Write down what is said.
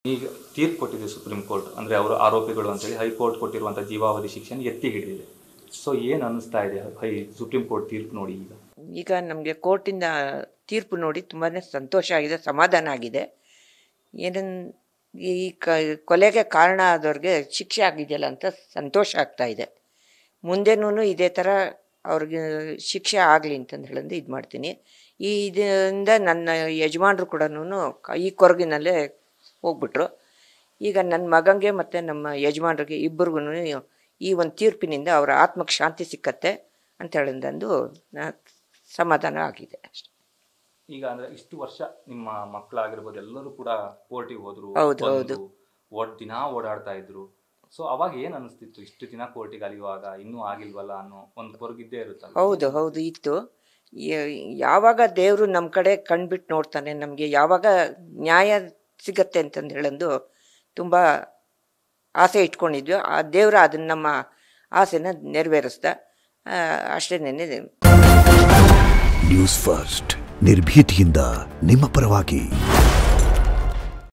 ಈಗ ತೀರ್ಪು ಕೊಟ್ಟಿದೆ ಸುಪ್ರೀಂ ಕೋರ್ಟ್, ಅಂದರೆ ಅವರು ಆರೋಪಿಗಳು ಅಂತೇಳಿ ಹೈಕೋರ್ಟ್ ಕೊಟ್ಟಿರುವಂಥ ಜೀವಾವಧಿ ಶಿಕ್ಷೆನ ಎತ್ತಿ ಹಿಡಿದಿದೆ. ಸೊ ಏನು ಅನ್ನಿಸ್ತಾ ಇದೆ ಸುಪ್ರೀಂ ಕೋರ್ಟ್ ತೀರ್ಪು ನೋಡಿ? ಈಗ ನಮಗೆ ಕೋರ್ಟಿಂದ ತೀರ್ಪು ನೋಡಿ ತುಂಬಾ ಸಂತೋಷ ಆಗಿದೆ, ಸಮಾಧಾನ ಆಗಿದೆ. ಏನನ್ ಈ ಕೊಲೆಗೆ ಕಾರಣ ಆದವ್ರಿಗೆ ಶಿಕ್ಷೆ ಆಗಿದೆಯಲ್ಲ ಅಂತ ಸಂತೋಷ ಆಗ್ತಾ ಇದೆ. ಮುಂದೆನೂ ಇದೇ ಥರ ಅವ್ರಿಗೆ ಶಿಕ್ಷೆ ಆಗಲಿ ಅಂತಂದು ಹೇಳಂದು ಇದು ಮಾಡ್ತೀನಿ. ಇದರಿಂದ ನನ್ನ ಯಜಮಾನರು ಕೂಡ ಈ ಕೊರಗಿನಲ್ಲೇ ಹೋಗ್ಬಿಟ್ರು. ಈಗ ನನ್ನ ಮಗಂಗೆ ಮತ್ತು ನಮ್ಮ ಯಜಮಾನ್ರಿಗೆ ಇಬ್ಬರಿಗೂ ಈ ಒಂದು ತೀರ್ಪಿನಿಂದ ಅವರ ಆತ್ಮಕ್ಕೆ ಶಾಂತಿ ಸಿಕ್ಕತ್ತೆ ಅಂತ ಹೇಳಿದಂದು ಸಮಾಧಾನ ಆಗಿದೆ ಅಷ್ಟೆ. ಈಗ ಅಂದರೆ ಇಷ್ಟು ವರ್ಷ ನಿಮ್ಮ ಮಕ್ಕಳಾಗಿರ್ಬೋದು ಎಲ್ಲರೂ ಕೂಡ ಕೋರ್ಟಿಗೆ ಹೋದರು, ದಿನ ಓಡಾಡ್ತಾ ಇದ್ರು. ಸೊ ಅವಾಗ ಏನು ಅನಿಸ್ತಿತ್ತು, ಇಷ್ಟು ದಿನ ಕೋರ್ಟಿಗೆ ಅಲಿಯುವಾಗ ಇನ್ನೂ ಆಗಿಲ್ವಲ್ಲ ಅನ್ನೋ ಒಂದು ಕೊರಗಿದ್ದೇ ಇರುತ್ತಲ್ಲ? ಹೌದು ಇತ್ತು. ಯಾವಾಗ ದೇವರು ನಮ್ಮ ಕಡೆ ಕಣ್ಬಿಟ್ಟು ನೋಡ್ತಾನೆ, ನಮಗೆ ಯಾವಾಗ ನ್ಯಾಯ ಸಿಗತ್ತೆ ಅಂತಂದು ಹೇಳಂದು ತುಂಬ ಆಸೆ ಇಟ್ಕೊಂಡಿದ್ವಿ. ಆ ದೇವ್ರ ಅದನ್ನು ನಮ್ಮ ಆಸೆನ ನೆರವೇರಿಸ್ದ ಅಷ್ಟೇ. ನ್ಯೂಸ್ ಫಸ್ಟ್ ನಿರ್ಭೀತಿಯಿಂದ ನಿಮ್ಮ ಪರವಾಗಿ.